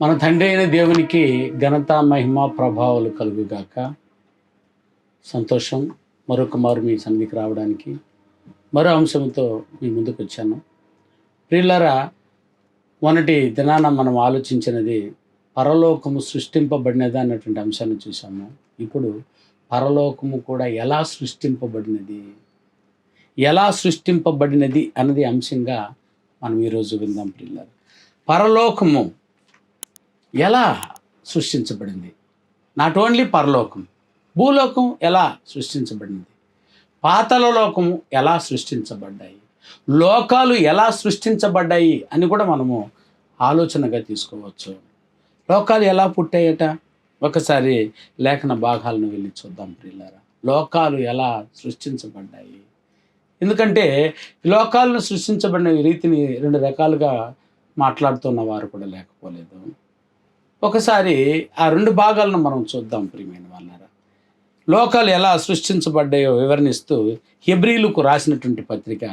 మన తండ్రి అయిన దేవునికి ఘనత మహిమ ప్రభావాలు కలుగుగాక. సంతోషం మరొక మారు మీ సన్నిధికి రావడానికి మరో అంశంతో మీ ముందుకు వచ్చాను. ప్రియులారా, మొన్నటి దినాన మనం ఆలోచించినది పరలోకము సృష్టింపబడినది అన్నటువంటి అంశాన్ని చూసాము. ఇప్పుడు పరలోకము కూడా ఎలా సృష్టింపబడినది అన్నది అంశంగా మనం ఈరోజు విందాం. ప్రియులారా, పరలోకము ఎలా సృష్టించబడింది? నాట్ ఓన్లీ పరలోకం, భూలోకం ఎలా సృష్టించబడింది, పాతాళ లోకము ఎలా సృష్టించబడ్డాయి, లోకాలు ఎలా సృష్టించబడ్డాయి అని కూడా మనము ఆలోచనగా తీసుకోవచ్చు. లోకాలు ఎలా పుట్టాయట? ఒకసారి లేఖన భాగాలను వెళ్ళి చూద్దాం ప్రియులారా. లోకాలు ఎలా సృష్టించబడ్డాయి? ఎందుకంటే లోకాలను సృష్టించబడిన రీతిని రెండు రకాలుగా మాట్లాడుతున్న వారు కూడా లేకపోలేదు. ఒకసారి ఆ రెండు భాగాలను మనం చూద్దాం ప్రియమైన వాళ్ళారా. లోకాలు ఎలా సృష్టించబడ్డాయో వివరణిస్తూ హెబ్రీలకు రాసినటువంటి పత్రిక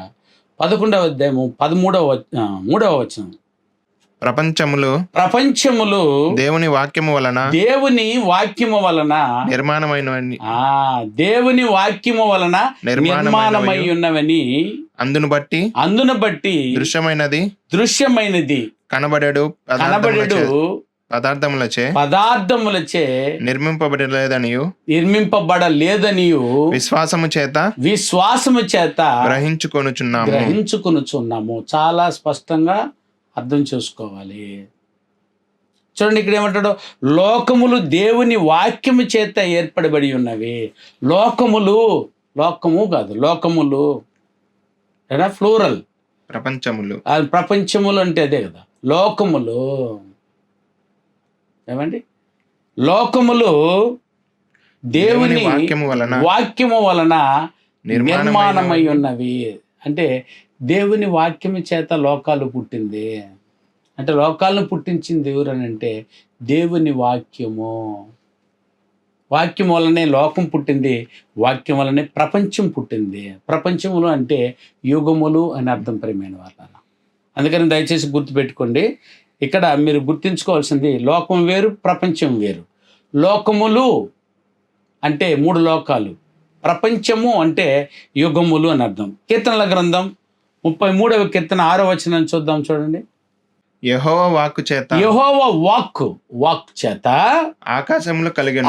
11వ అధ్యాయము 3వ వచనం. ప్రపంచములు దేవుని వాక్యము వలన నిర్మాణమై ఉన్నవని అందును బట్టి దృశ్యమైనది కనబడడు పదార్థములచే నిర్మింపబడలేదనియు విశ్వాసము చేత గ్రహించుకొనుచున్నాము. చాలా స్పష్టంగా అర్థం చేసుకోవాలి. చూడండి, ఇక్కడ ఏమంటాడు? లోకములు దేవుని వాక్యము చేత ఏర్పడబడి ఉన్నవి. లోకము కాదు, లోకములు ఫ్లూరల్. ప్రపంచములు అంటే అదే కదా లోకములు. ఏమండి? లోకములు దేవుని వాక్యము వలన నిర్మాణమై ఉన్నవి. అంటే దేవుని వాక్యము చేత లోకాలు పుట్టింది. అంటే లోకాలను పుట్టించింది ఎవరని అంటే దేవుని వాక్యము వలనే లోకం పుట్టింది, వాక్యం వలనే ప్రపంచం పుట్టింది. ప్రపంచములు అంటే యుగములు అని అర్థం ప్రియమైన వాళ్ళ. అందుకని దయచేసి గుర్తుపెట్టుకోండి, ఇక్కడ మీరు గుర్తుంచుకోవాల్సింది లోకం వేరు, ప్రపంచం వేరు. లోకములు అంటే 3 లోకాలు, ప్రపంచము అంటే యుగములు అని అర్థం. కీర్తనల గ్రంథం 33వ కీర్తన 6వ వచనం చూద్దాం. చూడండి, యెహోవా వాక్కు చేత ఆకాశములు కలిగెను.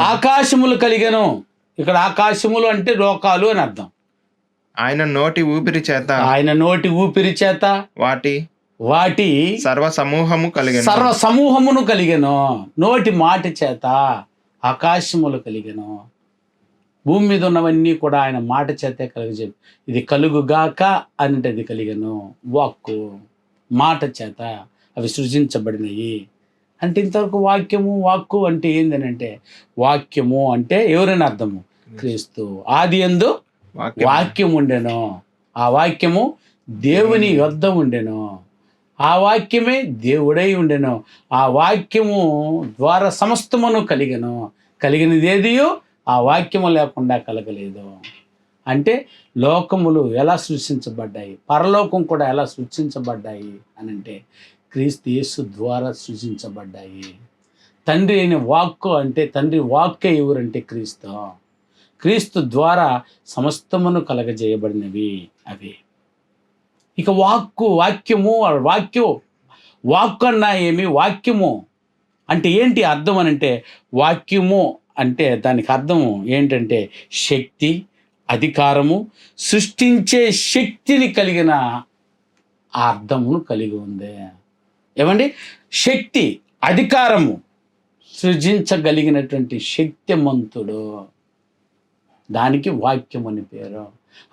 ఇక్కడ ఆకాశములు అంటే లోకాలు అని అర్థం. ఆయన నోటి ఊపిరి చేత వాటి సర్వ సమూహమును కలిగెను. నోటి మాట చేత ఆకాశములు కలిగెను. భూమి మీద ఉన్నవన్నీ కూడా ఆయన మాట చేతే కలుగజేవి. ఇది కలుగుగాక అంటే అది కలిగెను. మాట చేత అవి సృజించబడినవి. అంటే ఇంతవరకు వాక్కు అంటే ఏందనంటే, వాక్యము అంటే ఎవరైనా అర్థము క్రీస్తు. ఆది యందు వాక్యం ఉండెను, ఆ వాక్యము దేవుని యొద్ద ఉండెను, ఆ వాక్యమే దేవుడై ఉండెను, ఆ వాక్యము ద్వారా సమస్తమును కలిగినది ఏదియో ఆ వాక్యము లేకుండా కలగలేదు. అంటే లోకములు ఎలా సృష్టించబడ్డాయి, పరలోకం కూడా ఎలా సృష్టించబడ్డాయి అని అంటే క్రీస్తు యేసు ద్వారా సృజించబడ్డాయి. తండ్రి అయిన వాక్కు అంటే తండ్రి వాక్కే ఎవరంటే క్రీస్తు ద్వారా సమస్తమును కలగజేయబడినవి అవి. ఇక వాక్కు అన్నా ఏమి, వాక్యము అంటే ఏంటి అర్థం అని అంటే, వాక్యము అంటే దానికి అర్థము ఏంటంటే శక్తి, అధికారము, సృష్టించే శక్తిని కలిగిన ఆ అర్థమును కలిగి ఉంది. ఏమండి? శక్తి, అధికారము, సృజించగలిగినటువంటి శక్తిమంతుడు, దానికి వాక్యం అని పేరు.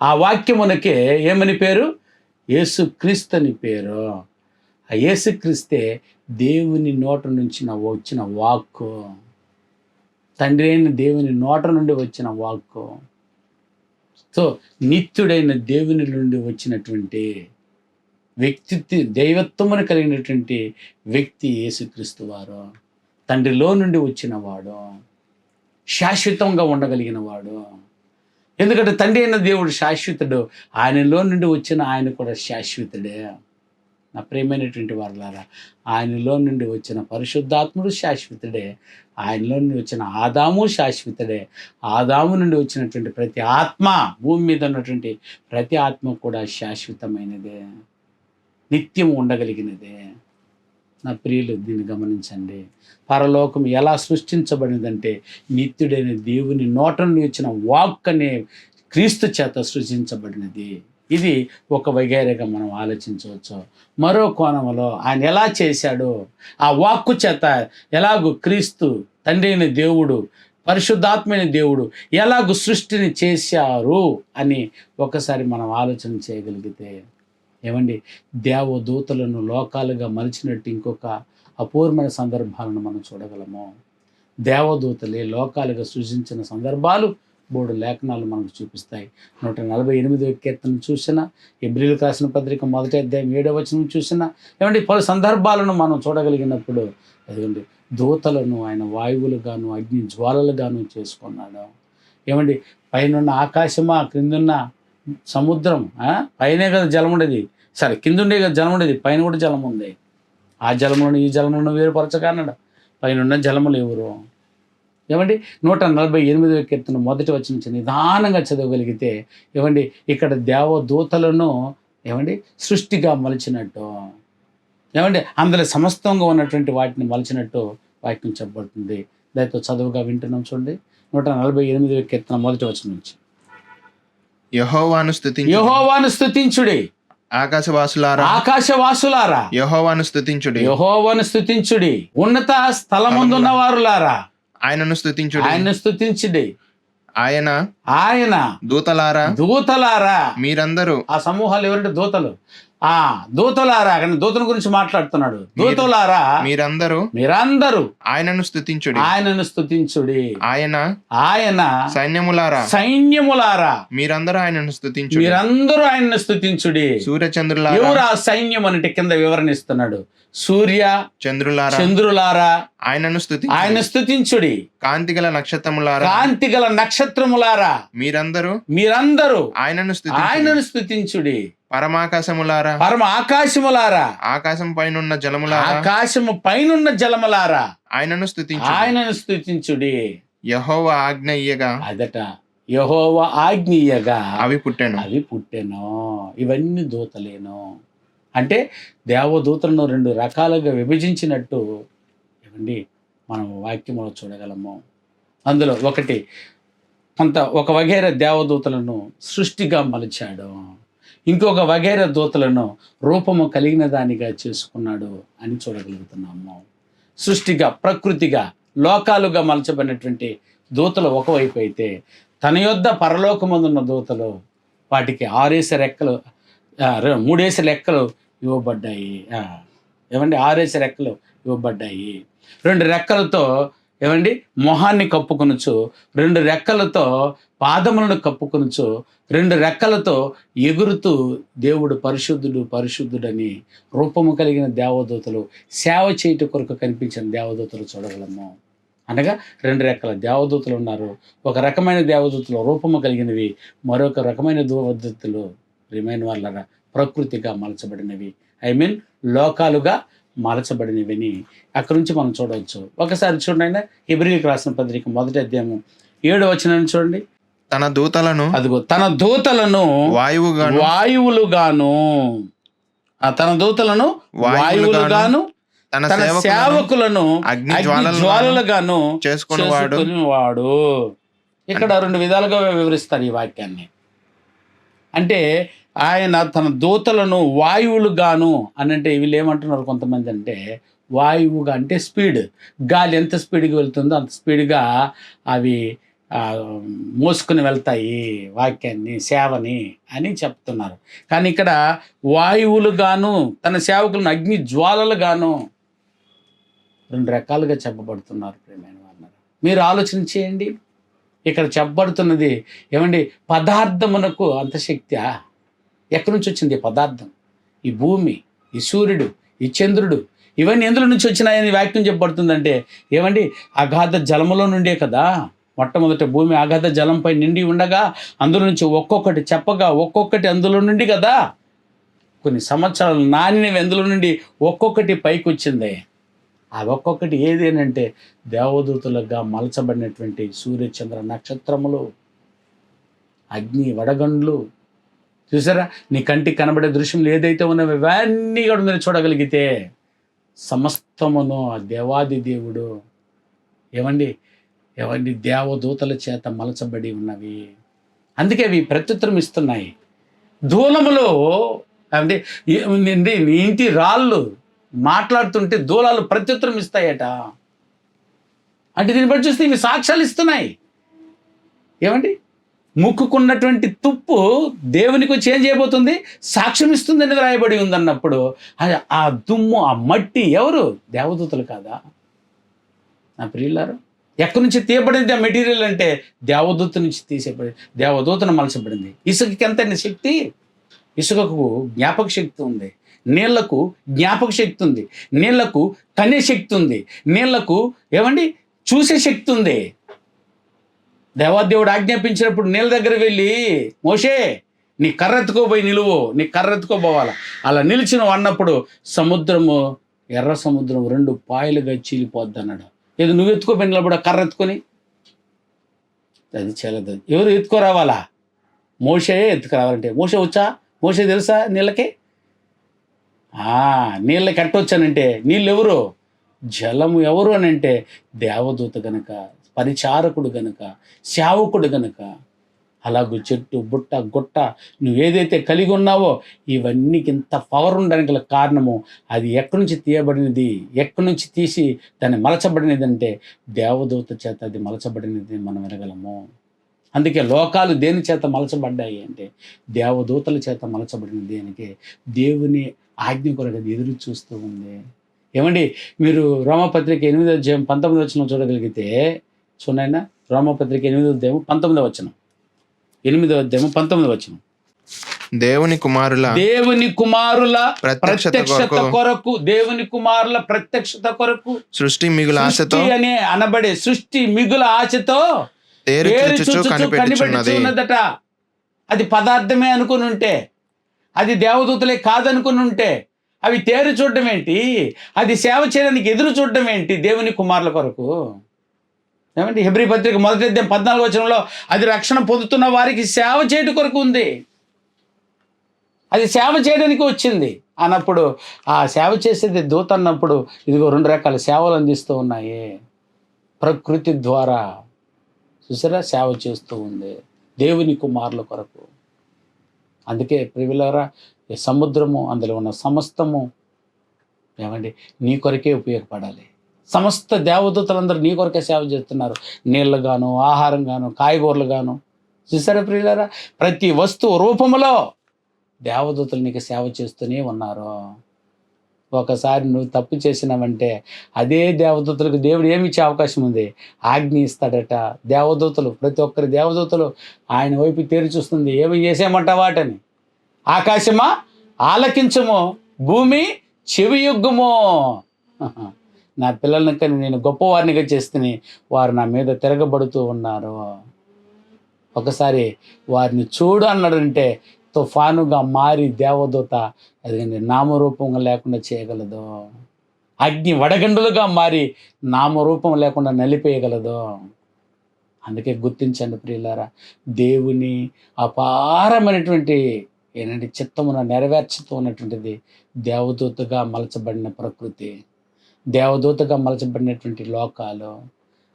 ఆ వాక్యమునకే ఏమని పేరు? యేసుక్రీస్తు అని పేరు. ఆ యేసుక్రీస్తే దేవుని నోట నుంచి వచ్చిన వాక్కు, తండ్రి అయిన దేవుని నోట నుండి వచ్చిన వాక్కు. సో నిత్యుడైన దేవుని నుండి వచ్చినటువంటి వ్యక్తి, దైవత్వమును కలిగినటువంటి వ్యక్తి యేసుక్రీస్తు వారు. తండ్రిలో నుండి వచ్చిన వాడు, శాశ్వతంగా ఉండగలిగిన వాడు. ఎందుకంటే తండ్రి అయిన దేవుడు శాశ్వతుడు, ఆయనలో నుండి వచ్చిన ఆయన కూడా శాశ్వతుడే. నా ప్రియమైనటువంటి వారులారా, ఆయనలో నుండి వచ్చిన పరిశుద్ధాత్ముడు శాశ్వతుడే, ఆయనలో నుండి వచ్చిన ఆదాము శాశ్వతుడే. ఆదాము నుండి వచ్చినటువంటి ప్రతి ఆత్మ, భూమి మీద ఉన్నటువంటి ప్రతి ఆత్మ కూడా శాశ్వతమైనదే, నిత్యం ఉండగలిగినదే. నా ప్రియులు, దీన్ని గమనించండి. పరలోకం ఎలా సృష్టించబడిందంటే నిత్యుడైన దేవుని నోట నుండి వచ్చిన వాక్ అనే క్రీస్తు చేత సృష్టించబడినది. ఇది ఒక వగైరగా మనం ఆలోచించవచ్చు. మరో కోణంలో ఆయన ఎలా చేశాడో, ఆ వాక్కు చేత ఎలాగూ క్రీస్తు తండ్రి అయిన దేవుడు, పరిశుద్ధాత్మైన దేవుడు ఎలాగూ సృష్టిని చేశారు అని ఒకసారి మనం ఆలోచన చేయగలిగితే, ఏమండి, దేవదూతలను లోకాలుగా మలిచినట్టు ఇంకొక అపూర్వమైన సందర్భాలను మనం చూడగలము. దేవదూతలే లోకాలుగా సృజించిన సందర్భాలు 3 లేఖనాలు మనకు చూపిస్తాయి. 148వ కీర్తన చూసినా, హెబ్రీయులకు రాసిన పత్రిక 1వ అధ్యాయం 7వ వచనం చూసినా, ఏమండి, పలు సందర్భాలను మనం చూడగలిగినప్పుడు అదిగోండి, దూతలను ఆయన వాయువులుగాను అగ్ని జ్వాలలుగాను చేసుకున్నాడు. ఏమండి, పైనున్న ఆకాశమా, క్రిందున్న సముద్రం, పైనే కదా జలం ఉండేది, సరే కిందుండే కదా జలం ఉండేది, పైన కూడా జలం ఉంది. ఆ జలములను ఈ జలములను వేరుపరచగలడు. పైన జలములు ఎవరు? ఏమండి, 148వ కీర్తన 1వ వచనం నుంచి నిదానంగా చదవగలిగితే, ఏమండి, ఇక్కడ దేవదూతలను ఏమండి సృష్టిగా మలిచినట్టు, ఏమండి అందులో సమస్తంగా ఉన్నటువంటి వాటిని మలిచినట్టు వాక్యం చెప్పబడుతుంది. దాంతో చదువుగా వింటున్నాం చూడండి. 148వ కీర్తన 1వ వచనం నుంచి, యెహోవాను స్తుతించుడి, ఆకాశవాసులారా యెహోవాను స్తుతించుడి, ఉన్నత స్థలమందున్న వారులారా ఆయనను స్తుతించుడి. ఆయన దూతలారా మీరందరూ, ఆ సమూహాలు ఎవరంటే దూతలు, దూతలారా, కానీ దూతల గురించి మాట్లాడుతున్నాడు. దూతలారా మీరందరూ ఆయనను స్తుతించుడి. ఆయన సైన్యములారా మీరందరూ ఆయనను స్తుతించుడి. సూర్యచంద్రులారా, ఎవరు ఆ సైన్యం అంటే కింద వివరణ ఇస్తున్నాడు. సూర్య చంద్రులారా ఆయనను స్తుతించుడి. కాంతిగల నక్షత్రములారా మీరందరూ ఆయనను స్తుతించుడి. పరమ ఆకాశములారా ఆకాశము పైనున్న జలములారా ఆయనను స్తుతించుడి. యెహోవా ఆజ్ఞ ఇయ్యగా యెహోవా ఆజ్ఞీయగా అవి పుట్టెను. ఇవన్నీ దూతలేను. అంటే దేవదూతలను 2 రకాలుగా విభజించినట్టు ఏమండి మనం వాక్యంలో చూడగలము. అందులో ఒక వగైర దేవదూతలను సృష్టిగా మలిచాడు, ఇంకొక వగైర దూతలను రూపము కలిగిన దానిగా చేసుకున్నాడు అని చూడగలుగుతున్నాము. సృష్టిగా, ప్రకృతిగా, లోకాలుగా మలచబడినటువంటి దూతలు ఒకవైపు అయితే, తన యొద్ద పరలోకమందున్న దూతలు, వాటికి 6 రెక్కలు, 3 రెక్కలు ఇవ్వబడ్డాయి. ఏమండి, 6 రెక్కలు ఇవ్వబడ్డాయి. 2 రెక్కలతో ఏమండి మొహాన్ని కప్పుకొనొచ్చు, 2 రెక్కలతో పాదములను కప్పుకొనొచ్చు, 2 రెక్కలతో ఎగురుతూ దేవుడు పరిశుద్ధుడని రూపము కలిగిన దేవదూతలు, సేవ చేయుట కొరకు కనిపించిన దేవదూతలు చూడగలము. అనగా 2 రెక్కల దేవదూతలు ఉన్నారు. ఒక రకమైన దేవదూతలు రూపము కలిగినవి, మరొక రకమైన దేవదూతలు రిమైన్ వాళ్ళ ప్రకృతిగా మలచబడినవి, లోకాలుగా మలచబడినవిని అక్కడి నుంచి మనం చూడవచ్చు. ఒకసారి చూడండి, హెబ్రీయులకు రాసిన పత్రిక 1వ అధ్యాయం 7వ వచనం చూడండి. తన దూతలను వాయువులుగాను తన సేవకులను అగ్ని జ్వాలలుగాను చేసుకునేవాడు. ఇక్కడ 2 విధాలుగా వివరిస్తారు ఈ వాక్యాన్ని. అంటే ఆయన తన దూతలను వాయువులుగాను అని అంటే, వీళ్ళు ఏమంటున్నారు కొంతమంది అంటే, వాయువుగా అంటే స్పీడ్, గాలి ఎంత స్పీడ్గా వెళ్తుందో అంత స్పీడ్గా అవి మోసుకుని వెళ్తాయి వాక్యాన్ని, సేవని అని చెప్తున్నారు. కానీ ఇక్కడ వాయువులుగాను తన సేవకులను అగ్ని జ్వాలలుగాను 2 రకాలుగా చెప్పబడుతున్నారు. ప్రియమైన వారు, మీరు ఆలోచన చేయండి. ఇక్కడ చెప్పబడుతున్నది ఏమండి, పదార్థమునకు అంత శక్తి ఎక్కడి నుంచి వచ్చింది? పదార్థం, ఈ భూమి, ఈ సూర్యుడు, ఈ చంద్రుడు, ఇవన్నీ ఎందులో నుంచి వచ్చినాయని వాక్యం చెప్పబడుతుందంటే, ఏమండి, అగాధ జలములో నుండే కదా. మొట్టమొదట భూమి అగాధ జలంపై నిండి ఉండగా అందులో నుంచి ఒక్కొక్కటి చెప్పగా ఒక్కొక్కటి అందులో నుండి కదా కొన్ని సంవత్సరాలు నానిన వెందుల నుండి ఒక్కొక్కటి పైకి వచ్చింది. ఆ ఒక్కొక్కటి ఏదేనంటే దేవదూతలుగా మలచబడినటువంటి సూర్యచంద్ర నక్షత్రములు, అగ్ని వడగండ్లు. చూసారా, నీ కంటికి కనబడే దృశ్యంలో ఏదైతే ఉన్నవో ఇవన్నీ కూడా మీరు చూడగలిగితే సమస్తమును ఆ దేవాది దేవుడు ఏమండి దేవదూతల చేత మలచబడి ఉన్నవి. అందుకే అవి ప్రత్యుత్తరం ఇస్తున్నాయి. దూలములో అంటే నీ ఇంటి రాళ్ళు మాట్లాడుతుంటే దూలాలు ప్రత్యుత్తరం ఇస్తాయట. అంటే దీన్ని బట్టి చూస్తే ఇవి సాక్ష్యాలు ఇస్తున్నాయి. ఏమండి, ముక్కుకున్నటువంటి తుప్పు దేవునికి వచ్చి ఏం చేయబోతుంది? సాక్ష్యం ఇస్తుందని రాయబడి ఉందన్నప్పుడు ఆ దుమ్ము, ఆ మట్టి ఎవరు? దేవదూతలు కాదా నా ప్రియులారు? ఎక్కడి నుంచి తీయబడింది ఆ మెటీరియల్ అంటే దేవదూత నుంచి తీసేబడి, దేవదూతను మలచబడింది. ఇసుకకి ఎంత శక్తి? ఇసుకకు జ్ఞాపక శక్తి ఉంది, నీళ్లకు జ్ఞాపక శక్తి ఉంది, నీళ్లకు కనే శక్తి ఉంది, నీళ్లకు ఏమండి చూసే శక్తి ఉంది. దేవాదేవుడు ఆజ్ఞాపించినప్పుడు నీళ్ళ దగ్గర వెళ్ళి, మోషే నీ కర్రెత్తుకోబోయి నిలువు, నీ కర్రెత్తుకోబోవాలా. అలా నిలిచిన అన్నప్పుడు సముద్రము, ఎర్ర సముద్రం 2 పాయలుగా చీలిపోద్ది అన్నాడు. ఏదో నువ్వు ఎత్తుకోపోయి నిలబడ కర్రెత్తుకొని, అది చెల్లదు. ఎవరు ఎత్తుకోరావాలా? మోషే ఎత్తుకురావాలంటే. మోషే వచ్చా? మోషే తెలుసా నీళ్ళకి? నీళ్ళకి ఎట్టొచ్చానంటే నీళ్ళు ఎవరు? జలము ఎవరు అని అంటే దేవదూత గనక, పరిచారకుడు గనక, సేవకుడు గనక. అలాగూ చెట్టు, బుట్ట, గుట్ట నువ్వేదైతే కలిగి ఉన్నావో ఇవన్నీ ఇంత పవర్ ఉండడానికి గల కారణము అది ఎక్కడి నుంచి తీయబడినది, ఎక్కడి నుంచి తీసి దాన్ని మలచబడినది అంటే దేవదూత చేత అది మలచబడినది మనం వినగలము. అందుకే లోకాలు దేని చేత మలచబడ్డాయి అంటే దేవదూతల చేత మలచబడిన దేనికి దేవుని ఆజ్ఞ కొరకు ఎదురు చూస్తూ ఉంది. ఏమండి, మీరు రోమపత్రిక 8వ అధ్యాయం 19వ వచనం చూడగలిగితే చూడైనా, రోమపత్రిక 8వ అధ్యాయం 19వ వచనం, 8వ అధ్యాయం 19వ వచనం. దేవుని కుమారుల ప్రత్యక్షత కొరకు, దేవుని కుమారుల ప్రత్యక్షత కొరకు సృష్టి మిగుల ఆశతో అనే అనబడే సృష్టి మిగుల ఆశతో కనిపెట్టుచున్నదట. అది పదార్థమే అనుకుని ఉంటే, అది దేవదూతలే కాదనుకుని ఉంటే అవి తేరు చూడడం ఏంటి? అది సేవ చేయడానికి ఎదురు చూడడం ఏంటి? దేవుని కుమారుల కొరకు. ఏమంటే హెబ్రీ పత్రిక 1వ అధ్యాయం 14వ వచనంలో అది రక్షణ పొందుతున్న వారికి సేవ చేయడం కొరకు ఉంది. అది సేవ చేయడానికి వచ్చింది అన్నప్పుడు ఆ సేవ చేసేది దూత అన్నప్పుడు ఇదిగో 2 రకాల సేవలు అందిస్తూ ఉన్నాయి. ప్రకృతి ద్వారా చూసారా సేవ చేస్తూ ఉంది దేవుని కుమారుల కొరకు. అందుకే ప్రియులారా, ఈ సముద్రము, అందులో ఉన్న సమస్తము ఏమండి నీ కొరకే ఉపయోగపడాలి. సమస్త దేవదూతలందరూ నీ కొరకే సేవ చేస్తున్నారు. నీళ్ళు గాను, ఆహారం గాను, కాయగూరలు గాను. చూసారా ప్రియులారా, ప్రతి వస్తువు రూపములో దేవదూతలు నీకు సేవ చేస్తూనే ఉన్నారు. ఒకసారి నువ్వు తప్పు చేసినావంటే అదే దేవదూతలకు దేవుడు ఏమి ఇచ్చే అవకాశం ఉంది? ఆజ్ఞ ఇస్తాడట. దేవదూతలు, ప్రతి ఒక్కరి దేవదూతలు ఆయన వైపు తేరి చూస్తుంది. ఏమి చేసేయమంటావా వాటని? ఆకాశమా ఆలకించము, భూమి చెవియొగ్గుము. నా పిల్లలను కానీ నేను గొప్పవారినిగా చేస్తేనే వారు నా మీద తిరగబడుతూ ఉన్నారు. ఒకసారి వారిని చూడు అన్నాడంటే తుఫానుగా మారి దేవదూత అది నామరూపంగా లేకుండా చేయగలదు. అగ్ని వడగండులుగా మారి నామరూపం లేకుండా నలిపేయగలదు. అందుకే గుర్తించండి ప్రియులారా, దేవుని అపారమైనటువంటి ఏంటంటే చిత్తమున నెరవేర్చుతూ ఉన్నటువంటిది దేవదూతగా మలచబడిన ప్రకృతి, దేవదూతగా మలచబడినటువంటి లోకాలు.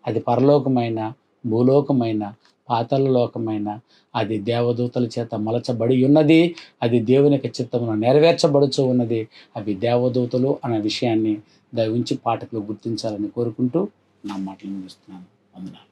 అది పరలోకమైన, భూలోకమైన, పాతాళ లోకమైన అది దేవదూతల చేత మలచబడి ఉన్నది. అది దేవుని యొక్క చిత్తమును నెరవేర్చబడుచు ఉన్నది. అవి దేవదూతలు అనే విషయాన్ని దయవుంచి పాఠకులు గుర్తించాలని కోరుకుంటూ నా మాటలు ముగిస్తున్నాను. వందనాలు.